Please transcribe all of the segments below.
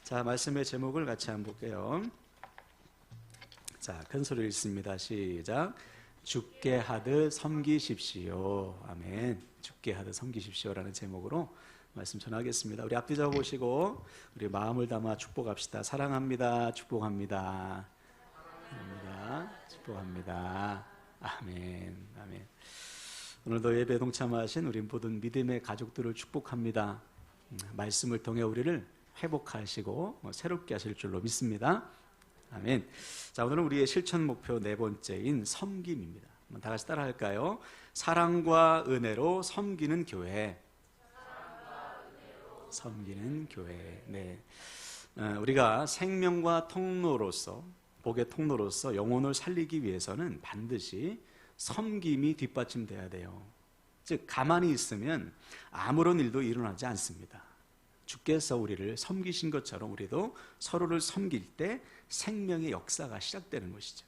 자, 말씀의 제목을 같이 한번 볼게요. 자, 큰 소리로 읽습니다. 시작. 주께 하듯 섬기십시오. 아멘. 주께 하듯 섬기십시오라는 제목으로 말씀 전하겠습니다. 우리 앞뒤 적어보시고 우리 마음을 담아 축복합시다. 사랑합니다. 축복합니다. 사랑합니다. 축복합니다. 아멘. 아멘. 오늘도 예배 동참하신 우리 모든 믿음의 가족들을 축복합니다. 말씀을 통해 우리를 회복하시고 새롭게 하실 줄로 믿습니다. 아멘. 자, 오늘은 우리의 실천 목표 네 번째인 섬김입니다. 한번 다 같이 따라 할까요? 사랑과 은혜로 섬기는 교회. 섬기는 교회. 네. 우리가 생명과 통로로서, 복의 통로로서 영혼을 살리기 위해서는 반드시 섬김이 뒷받침돼야 돼요. 즉, 가만히 있으면 아무런 일도 일어나지 않습니다. 주께서 우리를 섬기신 것처럼 우리도 서로를 섬길 때 생명의 역사가 시작되는 것이죠.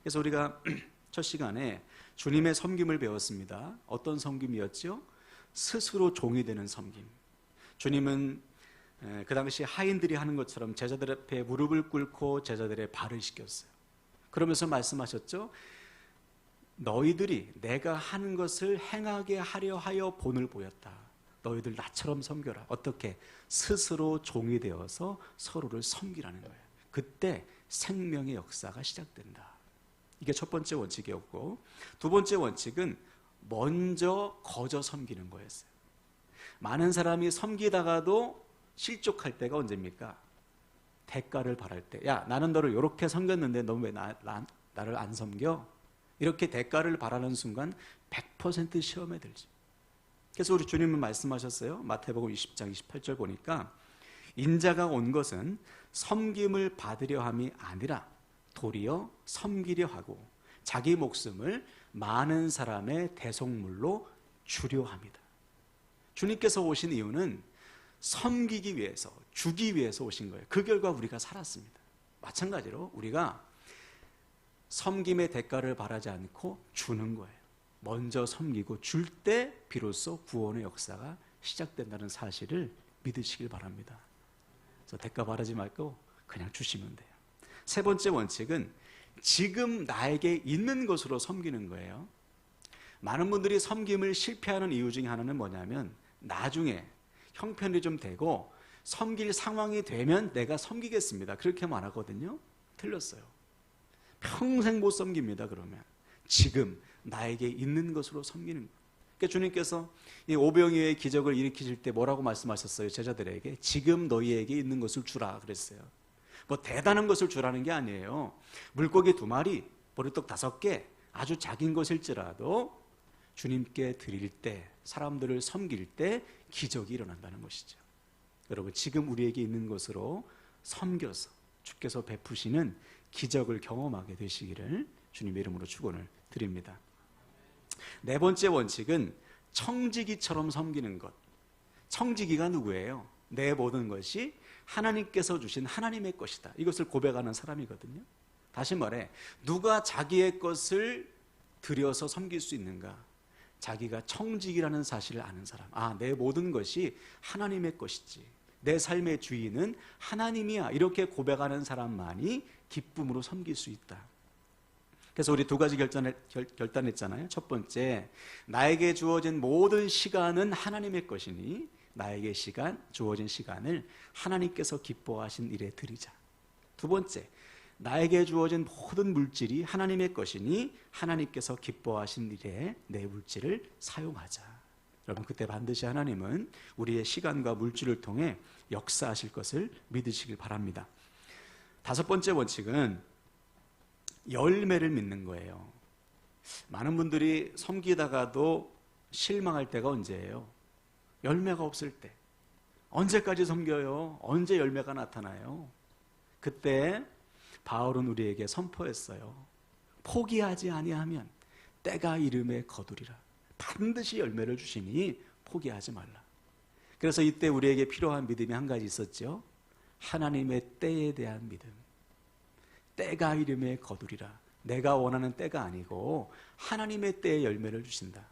그래서 우리가 첫 시간에 주님의 섬김을 배웠습니다. 어떤 섬김이었죠? 스스로 종이 되는 섬김. 주님은 그 당시 하인들이 하는 것처럼 제자들 앞에 무릎을 꿇고 제자들의 발을 씻겼어요. 그러면서 말씀하셨죠? 너희들이 내가 하는 것을 행하게 하려 하여 본을 보였다. 너희들 나처럼 섬겨라. 어떻게? 스스로 종이 되어서 서로를 섬기라는 거예요. 그때 생명의 역사가 시작된다. 이게 첫 번째 원칙이었고, 두 번째 원칙은 먼저 거저 섬기는 거였어요. 많은 사람이 섬기다가도 실족할 때가 언제입니까? 대가를 바랄 때. 야, 나는 너를 이렇게 섬겼는데 너 왜 나를 안 섬겨? 이렇게 대가를 바라는 순간 100% 시험에 들죠. 그래서 우리 주님은 말씀하셨어요. 마태복음 20장 28절 보니까 인자가 온 것은 섬김을 받으려 함이 아니라 도리어 섬기려 하고 자기 목숨을 많은 사람의 대속물로 주려 합니다. 주님께서 오신 이유는 섬기기 위해서, 주기 위해서 오신 거예요. 그 결과 우리가 살았습니다. 마찬가지로 우리가 섬김의 대가를 바라지 않고 주는 거예요. 먼저 섬기고 줄 때 비로소 구원의 역사가 시작된다는 사실을 믿으시길 바랍니다. 그래서 대가 바라지 말고 그냥 주시면 돼요. 세 번째 원칙은 지금 나에게 있는 것으로 섬기는 거예요. 많은 분들이 섬김을 실패하는 이유 중에 하나는 뭐냐면 나중에 형편이 좀 되고 섬길 상황이 되면 내가 섬기겠습니다. 그렇게 말하거든요. 틀렸어요. 평생 못 섬깁니다. 그러면 지금 나에게 있는 것으로 섬기는 거예요. 그러니까 주님께서 이 오병이어의 기적을 일으키실 때 뭐라고 말씀하셨어요? 제자들에게 지금 너희에게 있는 것을 주라 그랬어요. 뭐 대단한 것을 주라는 게 아니에요. 물고기 2마리, 보리떡 5개, 아주 작은 것일지라도 주님께 드릴 때, 사람들을 섬길 때 기적이 일어난다는 것이죠. 여러분, 지금 우리에게 있는 것으로 섬겨서 주께서 베푸시는 기적을 경험하게 되시기를 주님의 이름으로 축원을 드립니다. 네 번째 원칙은 청지기처럼 섬기는 것. 청지기가 누구예요? 내 모든 것이 하나님께서 주신 하나님의 것이다. 이것을 고백하는 사람이거든요. 다시 말해, 누가 자기의 것을 들여서 섬길 수 있는가? 자기가 청지기라는 사실을 아는 사람. 아, 내 모든 것이 하나님의 것이지. 내 삶의 주인은 하나님이야. 이렇게 고백하는 사람만이 기쁨으로 섬길 수 있다. 그래서 우리 두 가지 결단했잖아요. 첫 번째, 나에게 주어진 모든 시간은 하나님의 것이니 나에게 주어진 시간을 하나님께서 기뻐하신 일에 드리자. 두 번째, 나에게 주어진 모든 물질이 하나님의 것이니 하나님께서 기뻐하신 일에 내 물질을 사용하자. 여러분, 그때 반드시 하나님은 우리의 시간과 물질을 통해 역사하실 것을 믿으시길 바랍니다. 다섯 번째 원칙은 열매를 믿는 거예요. 많은 분들이 섬기다가도 실망할 때가 언제예요? 열매가 없을 때. 언제까지 섬겨요? 언제 열매가 나타나요? 그때 바울은 우리에게 선포했어요. 포기하지 아니하면 때가 이름에 거두리라. 반드시 열매를 주시니 포기하지 말라. 그래서 이때 우리에게 필요한 믿음이 한 가지 있었죠. 하나님의 때에 대한 믿음. 때가 이름에 거두리라. 내가 원하는 때가 아니고 하나님의 때에 열매를 주신다.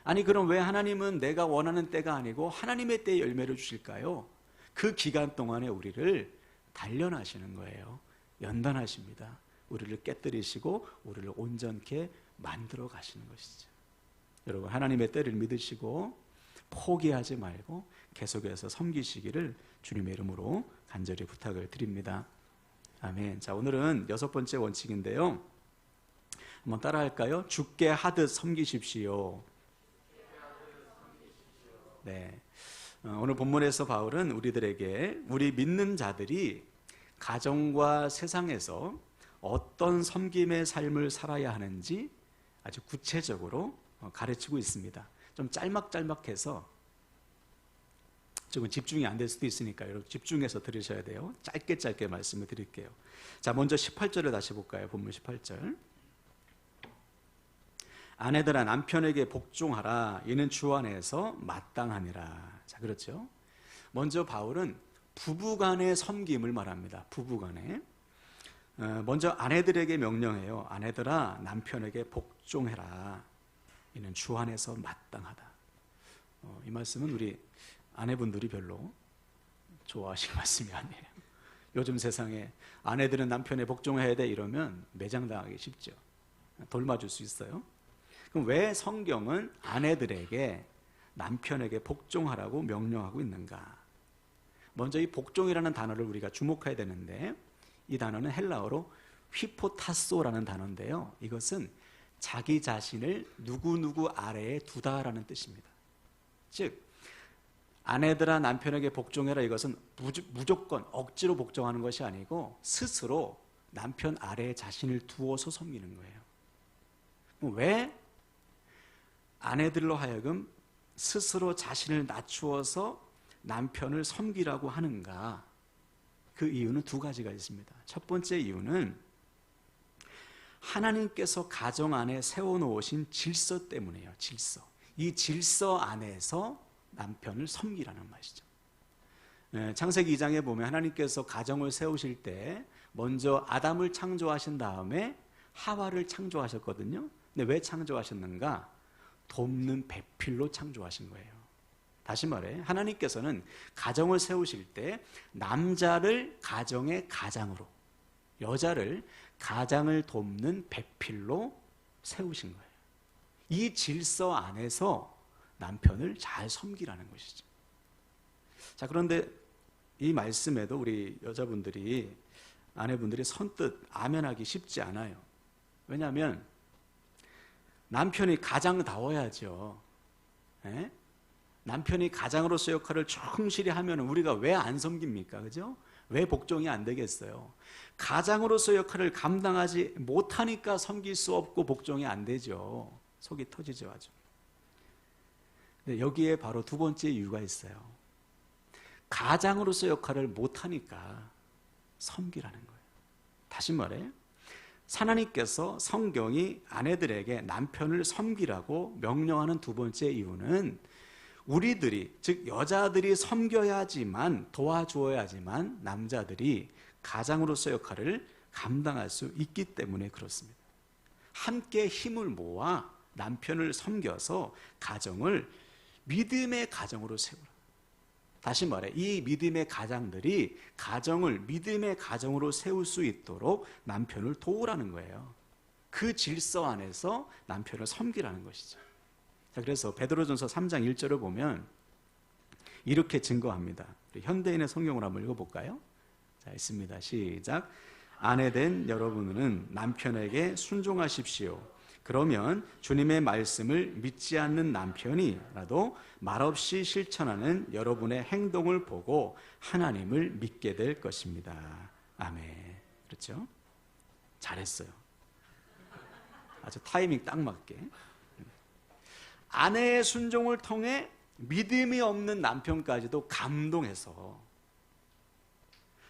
아니, 그럼 왜 하나님은 내가 원하는 때가 아니고 하나님의 때에 열매를 주실까요? 그 기간 동안에 우리를 단련하시는 거예요. 연단하십니다. 우리를 깨뜨리시고 우리를 온전케 만들어 가시는 것이죠. 여러분, 하나님의 때를 믿으시고 포기하지 말고 계속해서 섬기시기를 주님의 이름으로 간절히 부탁을 드립니다. 아멘. 자, 오늘은 6번째 원칙인데요. 한번 따라할까요? 주께 하듯 섬기십시오. 네. 오늘 본문에서 바울은 우리들에게, 우리 믿는 자들이 가정과 세상에서 어떤 섬김의 삶을 살아야 하는지 아주 구체적으로 가르치고 있습니다. 좀 짤막짤막해서 조금 집중이 안 될 수도 있으니까 여러분 집중해서 들으셔야 돼요. 짧게 말씀을 드릴게요. 자, 먼저 18절을 다시 볼까요? 본문 18절. 아내들아 남편에게 복종하라. 이는 주 안에서 마땅하니라. 자, 그렇죠. 먼저 바울은 부부간의 섬김을 말합니다. 부부간에. 먼저 아내들에게 명령해요. 아내들아 남편에게 복종해라. 이는 주 안에서 마땅하다. 이 말씀은 우리 아내분들이 별로 좋아하실 말씀이 아니에요. 요즘 세상에 아내들은 남편에 복종해야 돼 이러면 매장당하기 쉽죠. 돌맞을 수 있어요. 그럼 왜 성경은 아내들에게 남편에게 복종하라고 명령하고 있는가? 먼저 이 복종이라는 단어를 우리가 주목해야 되는데, 이 단어는 헬라어로 휘포타소라는 단어인데요. 이것은 자기 자신을 누구누구 아래에 두다라는 뜻입니다. 즉 아내들아 남편에게 복종해라, 이것은 무조건 억지로 복종하는 것이 아니고 스스로 남편 아래에 자신을 두어서 섬기는 거예요. 왜 아내들로 하여금 스스로 자신을 낮추어서 남편을 섬기라고 하는가? 그 이유는 두 가지가 있습니다. 첫 번째 이유는 하나님께서 가정 안에 세워놓으신 질서 때문이에요. 질서. 이 질서 안에서 남편을 섬기라는 말이죠. 창세기 2장에 보면 하나님께서 가정을 세우실 때 먼저 아담을 창조하신 다음에 하와를 창조하셨거든요. 근데 왜 창조하셨는가? 돕는 배필로 창조하신 거예요. 다시 말해 하나님께서는 가정을 세우실 때 남자를 가정의 가장으로, 여자를 가장을 돕는 배필로 세우신 거예요. 이 질서 안에서 남편을 잘 섬기라는 것이죠. 자, 그런데 이 말씀에도 우리 여자분들이, 아내분들이 선뜻 아멘하기 쉽지 않아요. 왜냐하면 남편이 가장다워야죠. 예? 남편이 가장으로서 역할을 충실히 하면 우리가 왜 안 섬깁니까? 그죠? 왜 복종이 안 되겠어요? 가장으로서 역할을 감당하지 못하니까 섬길 수 없고 복종이 안 되죠. 속이 터지죠, 아주. 근데 여기에 바로 두 번째 이유가 있어요. 가장으로서 역할을 못하니까 섬기라는 거예요. 다시 말해 하나님께서 성경이 아내들에게 남편을 섬기라고 명령하는 두 번째 이유는 우리들이, 즉 여자들이 섬겨야지만, 도와주어야지만 남자들이 가장으로서 역할을 감당할 수 있기 때문에 그렇습니다. 함께 힘을 모아 남편을 섬겨서 가정을 믿음의 가정으로 세우라. 다시 말해 이 믿음의 가장들이 가정을 믿음의 가정으로 세울 수 있도록 남편을 도우라는 거예요. 그 질서 안에서 남편을 섬기라는 것이죠. 자, 그래서 베드로전서 3장 1절을 보면 이렇게 증거합니다. 우리 현대인의 성경으로 한번 읽어볼까요? 자, 있습니다. 시작. 아내된 여러분은 남편에게 순종하십시오. 그러면 주님의 말씀을 믿지 않는 남편이라도 말없이 실천하는 여러분의 행동을 보고 하나님을 믿게 될 것입니다. 아멘. 그렇죠? 잘했어요. 아주 타이밍 딱 맞게. 아내의 순종을 통해 믿음이 없는 남편까지도 감동해서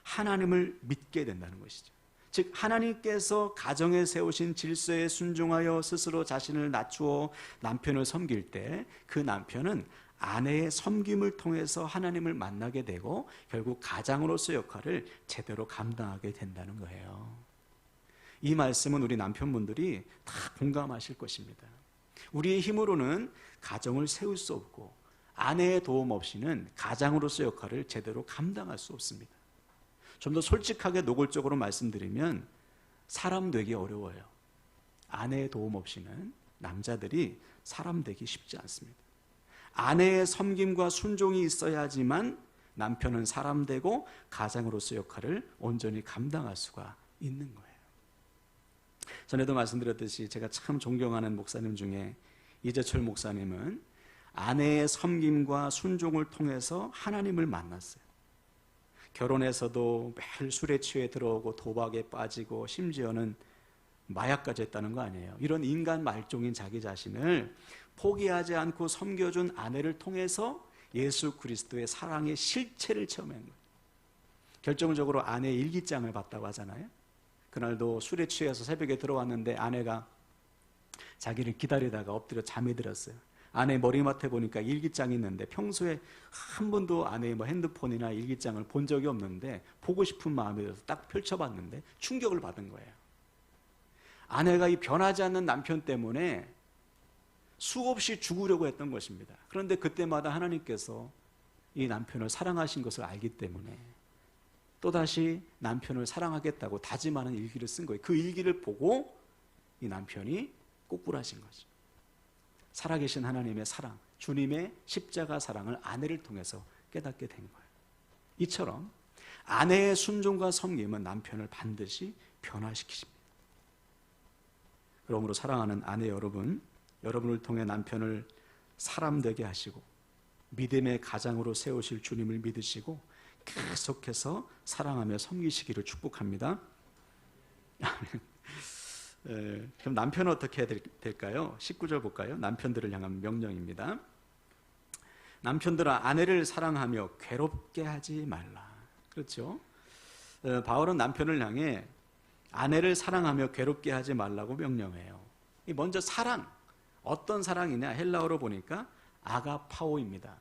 하나님을 믿게 된다는 것이죠. 즉 하나님께서 가정에 세우신 질서에 순종하여 스스로 자신을 낮추어 남편을 섬길 때 그 남편은 아내의 섬김을 통해서 하나님을 만나게 되고 결국 가장으로서 역할을 제대로 감당하게 된다는 거예요. 이 말씀은 우리 남편분들이 다 공감하실 것입니다. 우리의 힘으로는 가정을 세울 수 없고 아내의 도움 없이는 가장으로서 역할을 제대로 감당할 수 없습니다. 좀 더 솔직하게 노골적으로 말씀드리면 사람 되기 어려워요. 아내의 도움 없이는 남자들이 사람 되기 쉽지 않습니다. 아내의 섬김과 순종이 있어야지만 남편은 사람 되고 가장으로서 역할을 온전히 감당할 수가 있는 거예요. 전에도 말씀드렸듯이 제가 참 존경하는 목사님 중에 이재철 목사님은 아내의 섬김과 순종을 통해서 하나님을 만났어요. 결혼해서도 매일 술에 취해 들어오고 도박에 빠지고 심지어는 마약까지 했다는 거 아니에요. 이런 인간 말종인 자기 자신을 포기하지 않고 섬겨준 아내를 통해서 예수 그리스도의 사랑의 실체를 체험한 거예요. 결정적으로 아내의 일기장을 봤다고 하잖아요. 그날도 술에 취해서 새벽에 들어왔는데 아내가 자기를 기다리다가 엎드려 잠이 들었어요. 아내 머리맡에 보니까 일기장이 있는데 평소에 한 번도 아내의 핸드폰이나 일기장을 본 적이 없는데 보고 싶은 마음이 들어서 딱 펼쳐봤는데 충격을 받은 거예요. 아내가 이 변하지 않는 남편 때문에 수없이 죽으려고 했던 것입니다. 그런데 그때마다 하나님께서 이 남편을 사랑하신 것을 알기 때문에 또다시 남편을 사랑하겠다고 다짐하는 일기를 쓴 거예요. 그 일기를 보고 이 남편이 꼬꾸라진 거죠. 살아계신 하나님의 사랑, 주님의 십자가 사랑을 아내를 통해서 깨닫게 된 거예요. 이처럼 아내의 순종과 섬김은 남편을 반드시 변화시키십니다. 그러므로 사랑하는 아내 여러분, 여러분을 통해 남편을 사람 되게 하시고 믿음의 가장으로 세우실 주님을 믿으시고 계속해서 사랑하며 섬기시기를 축복합니다. 그럼 남편은 어떻게 해야 될까요? 19절 볼까요? 남편들을 향한 명령입니다. 남편들아 아내를 사랑하며 괴롭게 하지 말라. 그렇죠? 바울은 남편을 향해 아내를 사랑하며 괴롭게 하지 말라고 명령해요. 먼저 사랑, 어떤 사랑이냐? 헬라어로 보니까 아가파오입니다.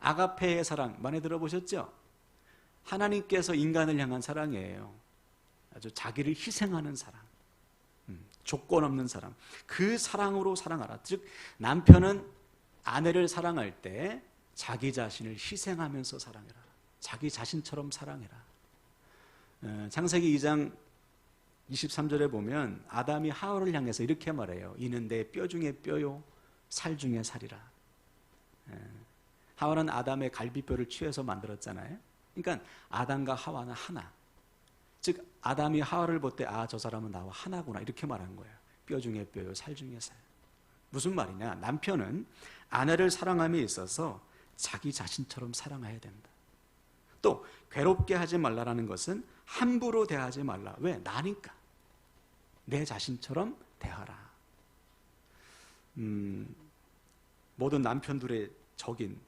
아가페의 사랑 많이 들어보셨죠? 하나님께서 인간을 향한 사랑이에요. 아주 자기를 희생하는 사랑, 조건 없는 사랑. 그 사랑으로 사랑하라. 즉 남편은 아내를 사랑할 때 자기 자신을 희생하면서 사랑해라. 자기 자신처럼 사랑해라. 창세기 2장 23절에 보면 아담이 하와를 향해서 이렇게 말해요. 이는 내 뼈 중에 뼈요 살 중에 살이라. 하와는 아담의 갈비뼈를 취해서 만들었잖아요. 그러니까 아담과 하와는 하나. 즉 아담이 하와를 볼 때 아, 저 사람은 나와 하나구나 이렇게 말한 거예요. 뼈 중에 뼈요 살 중에 살. 무슨 말이냐? 남편은 아내를 사랑함에 있어서 자기 자신처럼 사랑해야 된다. 또 괴롭게 하지 말라라는 것은 함부로 대하지 말라. 왜? 나니까. 내 자신처럼 대하라. 모든 남편들의 적인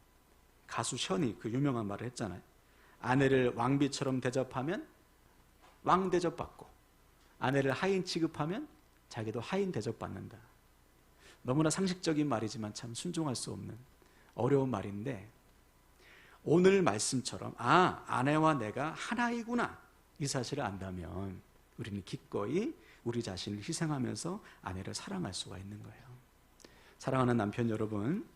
가수 션이 그 유명한 말을 했잖아요. 아내를 왕비처럼 대접하면 왕 대접받고 아내를 하인 취급하면 자기도 하인 대접받는다. 너무나 상식적인 말이지만 참 순종할 수 없는 어려운 말인데 오늘 말씀처럼 아, 아내와 내가 하나이구나 이 사실을 안다면 우리는 기꺼이 우리 자신을 희생하면서 아내를 사랑할 수가 있는 거예요. 사랑하는 남편 여러분,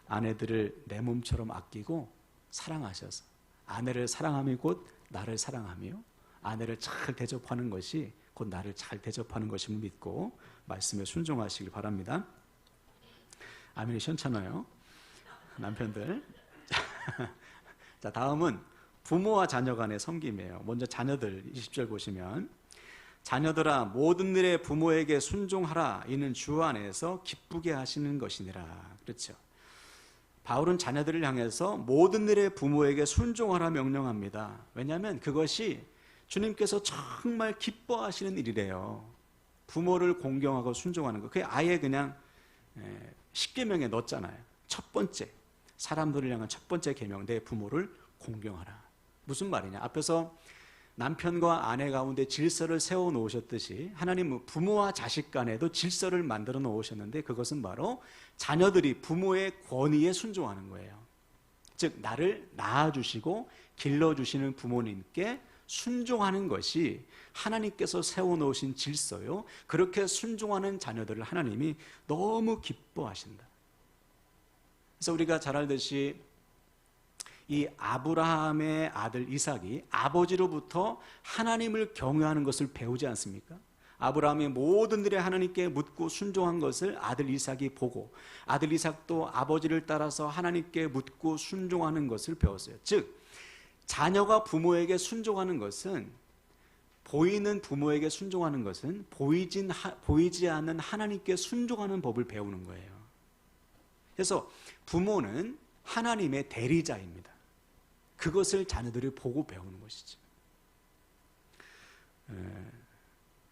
아내들을 내 몸처럼 아끼고 사랑하셔서 아내를 사랑함이 곧 나를 사랑하며 아내를 잘 대접하는 것이 곧 나를 잘 대접하는 것임을 믿고 말씀에 순종하시길 바랍니다. 아멘이 시원찮아요. 남편들. 자, 다음은 부모와 자녀 간의 섬김이에요. 먼저 자녀들 20절 보시면 자녀들아 모든 일에 부모에게 순종하라. 이는 주 안에서 기쁘게 하시는 것이니라. 그렇죠. 바울은 자녀들을 향해서 모든 일에 부모에게 순종하라 명령합니다. 왜냐하면 그것이 주님께서 정말 기뻐하시는 일이래요. 부모를 공경하고 순종하는 거. 그게 아예 그냥 십계명에 넣었잖아요. 첫 번째, 사람들을 향한 첫 번째 계명, 내 부모를 공경하라. 무슨 말이냐? 앞에서 남편과 아내 가운데 질서를 세워 놓으셨듯이 하나님은 부모와 자식 간에도 질서를 만들어 놓으셨는데 그것은 바로 자녀들이 부모의 권위에 순종하는 거예요. 즉 나를 낳아주시고 길러주시는 부모님께 순종하는 것이 하나님께서 세워놓으신 질서요. 그렇게 순종하는 자녀들을 하나님이 너무 기뻐하신다. 그래서 우리가 잘 알듯이 이 아브라함의 아들 이삭이 아버지로부터 하나님을 경외하는 것을 배우지 않습니까? 아브라함이 모든 일에 하나님께 묻고 순종한 것을 아들 이삭이 보고 아들 이삭도 아버지를 따라서 하나님께 묻고 순종하는 것을 배웠어요. 즉 자녀가 부모에게 순종하는 것은, 보이는 부모에게 순종하는 것은 보이지 않는 하나님께 순종하는 법을 배우는 거예요. 그래서 부모는 하나님의 대리자입니다. 그것을 자녀들이 보고 배우는 것이죠.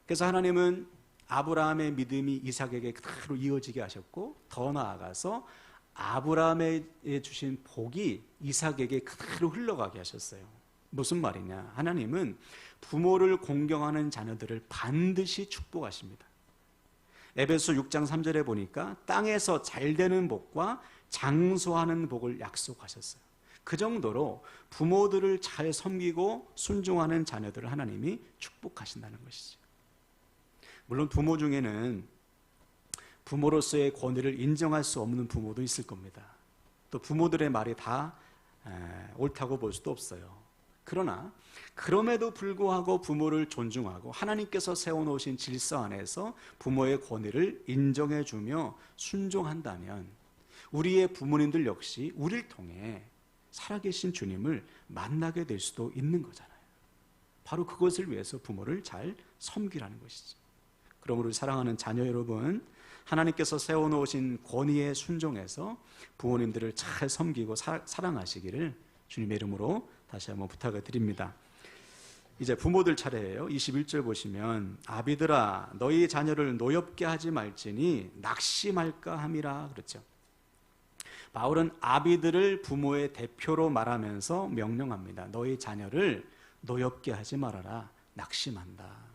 그래서 하나님은 아브라함의 믿음이 이삭에게 그대로 이어지게 하셨고, 더 나아가서 아브라함에 주신 복이 이삭에게 그대로 흘러가게 하셨어요. 무슨 말이냐? 하나님은 부모를 공경하는 자녀들을 반드시 축복하십니다. 에베소 6장 3절에 보니까 땅에서 잘 되는 복과 장수하는 복을 약속하셨어요. 그 정도로 부모들을 잘 섬기고 순종하는 자녀들을 하나님이 축복하신다는 것이죠. 물론 부모 중에는 부모로서의 권위를 인정할 수 없는 부모도 있을 겁니다. 또 부모들의 말이 다 옳다고 볼 수도 없어요. 그러나 그럼에도 불구하고 부모를 존중하고 하나님께서 세워놓으신 질서 안에서 부모의 권위를 인정해주며 순종한다면 우리의 부모님들 역시 우리를 통해 살아계신 주님을 만나게 될 수도 있는 거잖아요. 바로 그것을 위해서 부모를 잘 섬기라는 것이죠. 그러므로 우리 사랑하는 자녀 여러분, 하나님께서 세워놓으신 권위에 순종해서 부모님들을 잘 섬기고 사랑하시기를 주님의 이름으로 다시 한번 부탁을 드립니다. 이제 부모들 차례예요. 21절 보시면 아비들아 너희 자녀를 노엽게 하지 말지니 낙심할까 함이라 그랬죠. 바울은 아비들을 부모의 대표로 말하면서 명령합니다. 너희 자녀를 노엽게 하지 말아라. 낙심한다.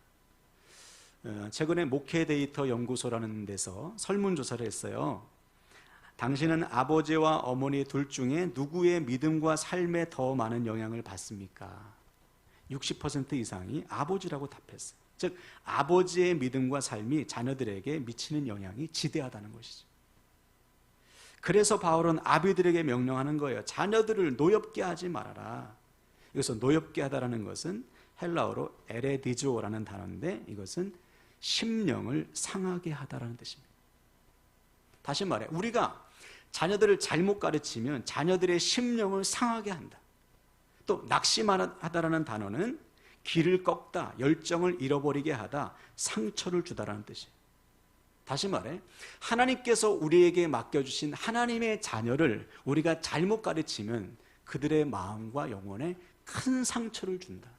최근에 목회 데이터 연구소라는 데서 설문조사를 했어요. 당신은 아버지와 어머니 둘 중에 누구의 믿음과 삶에 더 많은 영향을 받습니까? 60% 이상이 아버지라고 답했어요. 즉 아버지의 믿음과 삶이 자녀들에게 미치는 영향이 지대하다는 것이죠. 그래서 바울은 아비들에게 명령하는 거예요. 자녀들을 노엽게 하지 말아라. 여기서 노엽게 하다라는 것은 헬라어로 에레디조라는 단어인데 이것은 심령을 상하게 하다라는 뜻입니다. 다시 말해 우리가 자녀들을 잘못 가르치면 자녀들의 심령을 상하게 한다. 또 낙심하다라는 단어는 길을 꺾다, 열정을 잃어버리게 하다, 상처를 주다라는 뜻이에요. 다시 말해 하나님께서 우리에게 맡겨주신 하나님의 자녀를 우리가 잘못 가르치면 그들의 마음과 영혼에 큰 상처를 준다.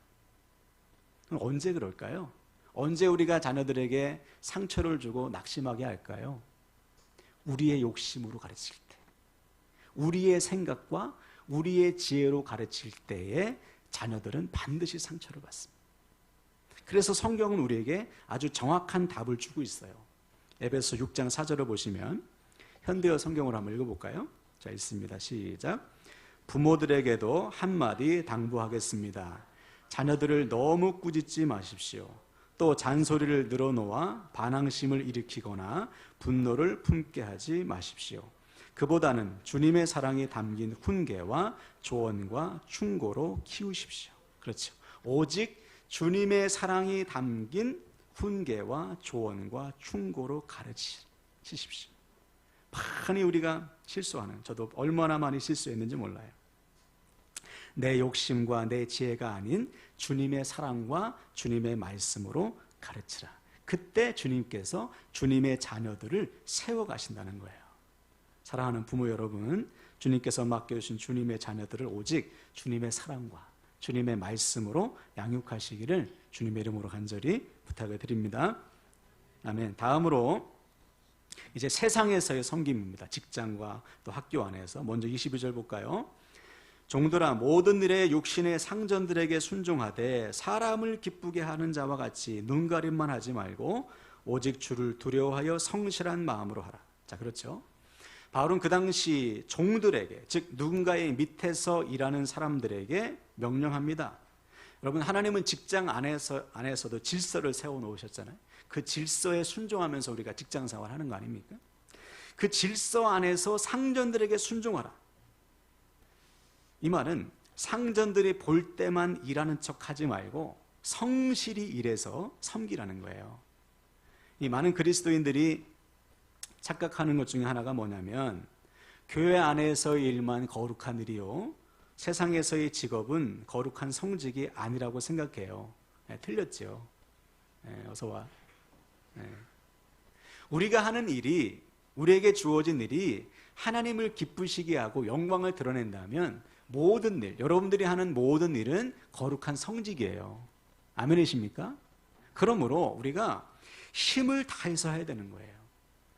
그럼 언제 그럴까요? 언제 우리가 자녀들에게 상처를 주고 낙심하게 할까요? 우리의 욕심으로 가르칠 때, 우리의 생각과 우리의 지혜로 가르칠 때에 자녀들은 반드시 상처를 받습니다. 그래서 성경은 우리에게 아주 정확한 답을 주고 있어요. 에베소 6장 4절을 보시면 현대어 성경으로 한번 읽어볼까요? 자, 읽습니다. 시작. 부모들에게도 한마디 당부하겠습니다. 자녀들을 너무 꾸짖지 마십시오. 또 잔소리를 늘어놓아 반항심을 일으키거나 분노를 품게 하지 마십시오. 그보다는 주님의 사랑이 담긴 훈계와 조언과 충고로 키우십시오. 그렇죠. 오직 주님의 사랑이 담긴 훈계와 조언과 충고로 가르치십시오. 많이 우리가 실수하는, 저도 얼마나 많이 실수했는지 몰라요. 내 욕심과 내 지혜가 아닌 주님의 사랑과 주님의 말씀으로 가르치라. 그때 주님께서 주님의 자녀들을 세워가신다는 거예요. 사랑하는 부모 여러분, 주님께서 맡겨주신 주님의 자녀들을 오직 주님의 사랑과 주님의 말씀으로 양육하시기를 주님의 이름으로 간절히 부탁을 드립니다. 아멘. 다음으로 이제 세상에서의 섬김입니다. 직장과 또 학교 안에서. 먼저 22절 볼까요? 종들아 모든 일에 육신의 상전들에게 순종하되 사람을 기쁘게 하는 자와 같이 눈가림만 하지 말고 오직 주를 두려워하여 성실한 마음으로 하라. 자, 그렇죠. 바울은 그 당시 종들에게, 즉 누군가의 밑에서 일하는 사람들에게 명령합니다. 여러분, 하나님은 직장 안에서도 질서를 세워놓으셨잖아요. 그 질서에 순종하면서 우리가 직장 생활하는 거 아닙니까? 그 질서 안에서 상전들에게 순종하라. 이 말은 상전들이 볼 때만 일하는 척 하지 말고 성실히 일해서 섬기라는 거예요. 이 많은 그리스도인들이 착각하는 것 중에 하나가 뭐냐면 교회 안에서의 일만 거룩한 일이요, 세상에서의 직업은 거룩한 성직이 아니라고 생각해요. 틀렸죠. 어서 와. 우리가 하는 일이, 우리에게 주어진 일이 하나님을 기쁘시게 하고 영광을 드러낸다면 모든 일, 여러분들이 하는 모든 일은 거룩한 성직이에요. 아멘이십니까? 그러므로 우리가 힘을 다해서 해야 되는 거예요.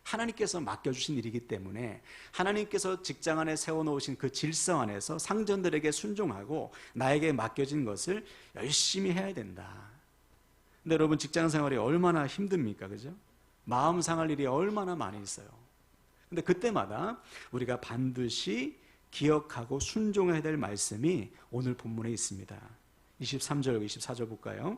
하나님께서 맡겨주신 일이기 때문에 하나님께서 직장 안에 세워놓으신 그 질서 안에서 상전들에게 순종하고 나에게 맡겨진 것을 열심히 해야 된다. 근데 여러분, 직장 생활이 얼마나 힘듭니까? 그죠? 마음 상할 일이 얼마나 많이 있어요. 근데 그때마다 우리가 반드시 기억하고 순종해야 될 말씀이 오늘 본문에 있습니다. 23절, 24절 볼까요?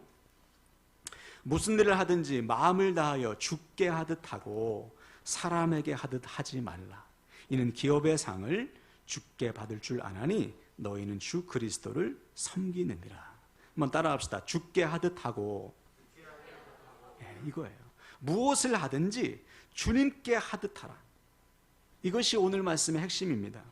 무슨 일을 하든지 마음을 다하여 주께 하듯 하고 사람에게 하듯 하지 말라. 이는 기업의 상을 주께 받을 줄 아나니 너희는 주 그리스도를 섬기느니라. 한번 따라합시다. 주께 하듯 하고, 이거예요. 무엇을 하든지 주님께 하듯 하라. 이것이 오늘 말씀의 핵심입니다.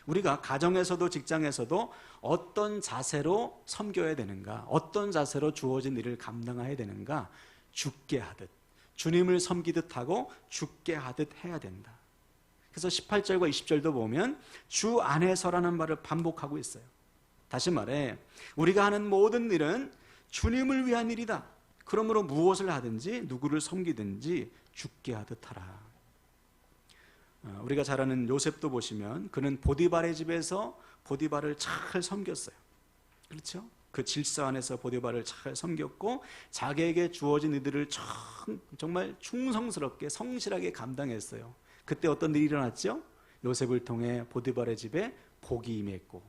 우리가 가정에서도 직장에서도 어떤 자세로 섬겨야 되는가, 어떤 자세로 주어진 일을 감당해야 되는가, 주께 하듯, 주님을 섬기듯 하고 주께 하듯 해야 된다. 그래서 18절과 20절도 보면 주 안에서라는 말을 반복하고 있어요. 다시 말해 우리가 하는 모든 일은 주님을 위한 일이다. 그러므로 무엇을 하든지 누구를 섬기든지 주께 하듯 하라. 우리가 잘 아는 요셉도 보시면 그는 보디발의 집에서 보디발을 잘 섬겼어요. 그렇죠? 그 질서 안에서 보디발을 잘 섬겼고 자기에게 주어진 일들을 정말 충성스럽게 성실하게 감당했어요. 그때 어떤 일이 일어났죠? 요셉을 통해 보디발의 집에 복이 임했고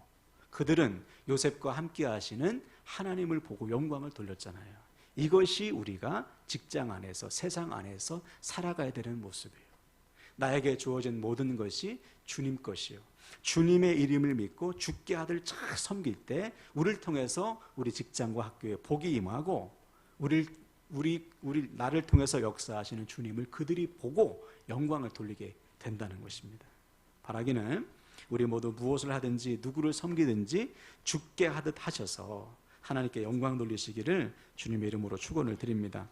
그들은 요셉과 함께 하시는 하나님을 보고 영광을 돌렸잖아요. 이것이 우리가 직장 안에서, 세상 안에서 살아가야 되는 모습이에요. 나에게 주어진 모든 것이 주님 것이요, 주님의 이름을 믿고 주께 아들 잘 섬길 때 우리를 통해서 우리 직장과 학교에 복이 임하고 나를 통해서 역사하시는 주님을 그들이 보고 영광을 돌리게 된다는 것입니다. 바라기는 우리 모두 무엇을 하든지 누구를 섬기든지 주께 하듯 하셔서 하나님께 영광 돌리시기를 주님의 이름으로 축원을 드립니다.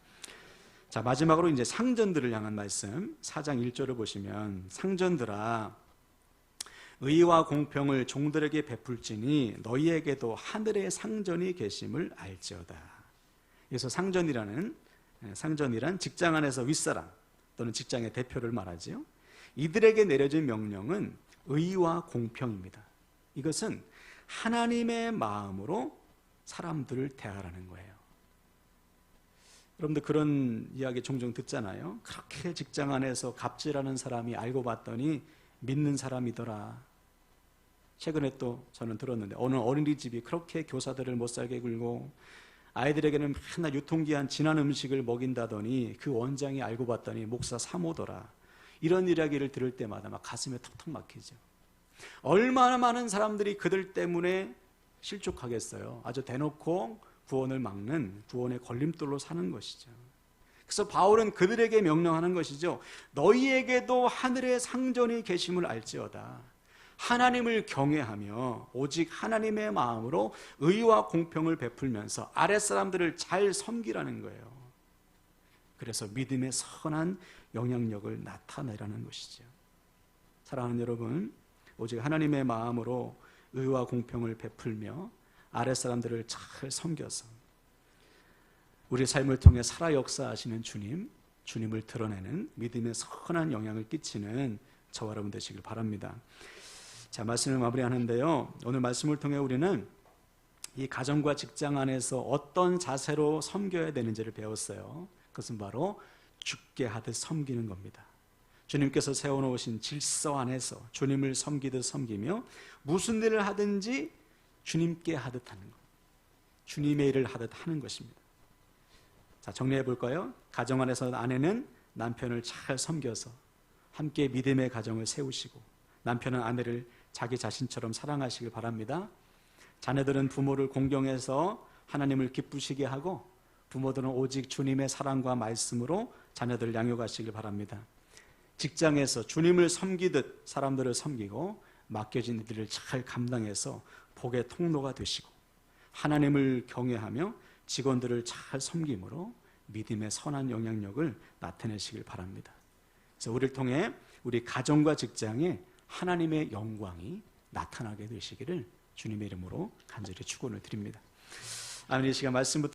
자, 마지막으로 이제 상전들을 향한 말씀 4장 1절을 보시면 상전들아 의와 공평을 종들에게 베풀지니 너희에게도 하늘의 상전이 계심을 알지어다. 그래서 상전이란 직장 안에서 윗사람 또는 직장의 대표를 말하지요. 이들에게 내려진 명령은 의와 공평입니다. 이것은 하나님의 마음으로 사람들을 대하라는 거예요. 여러분들 그런 이야기 종종 듣잖아요. 그렇게 직장 안에서 갑질하는 사람이 알고 봤더니 믿는 사람이더라. 최근에 또 저는 들었는데 어느 어린이집이 그렇게 교사들을 못살게 굴고 아이들에게는 맨날 유통기한 지난 음식을 먹인다더니 그 원장이 알고 봤더니 목사 사모더라. 이런 이야기를 들을 때마다 막 가슴에 턱턱 막히죠. 얼마나 많은 사람들이 그들 때문에 실족하겠어요. 아주 대놓고 구원을 막는 구원의 걸림돌로 사는 것이죠. 그래서 바울은 그들에게 명령하는 것이죠. 너희에게도 하늘의 상전이 계심을 알지어다. 하나님을 경외하며 오직 하나님의 마음으로 의와 공평을 베풀면서 아랫사람들을 잘 섬기라는 거예요. 그래서 믿음의 선한 영향력을 나타내라는 것이죠. 사랑하는 여러분, 오직 하나님의 마음으로 의와 공평을 베풀며 아랫사람들을 잘 섬겨서 우리 삶을 통해 살아 역사하시는 주님을 드러내는 믿음의 선한 영향을 끼치는 저와 여러분 되시길 바랍니다. 자, 말씀을 마무리하는데요. 오늘 말씀을 통해 우리는 이 가정과 직장 안에서 어떤 자세로 섬겨야 되는지를 배웠어요. 그것은 바로 주께 하듯 섬기는 겁니다. 주님께서 세워놓으신 질서 안에서 주님을 섬기듯 섬기며 무슨 일을 하든지 주님께 하듯 하는 것, 주님의 일을 하듯 하는 것입니다. 자, 정리해 볼까요? 가정 안에서 아내는 남편을 잘 섬겨서 함께 믿음의 가정을 세우시고 남편은 아내를 자기 자신처럼 사랑하시길 바랍니다. 자녀들은 부모를 공경해서 하나님을 기쁘시게 하고 부모들은 오직 주님의 사랑과 말씀으로 자녀들을 양육하시길 바랍니다. 직장에서 주님을 섬기듯 사람들을 섬기고 맡겨진 일들을 잘 감당해서 복의 통로가 되시고 하나님을 경외하며 직원들을 잘 섬김으로 믿음의 선한 영향력을 나타내시길 바랍니다. 그래서 우리를 통해 우리 가정과 직장에 하나님의 영광이 나타나게 되시기를 주님의 이름으로 간절히 축원을 드립니다. 아멘. 이 시간 말씀부터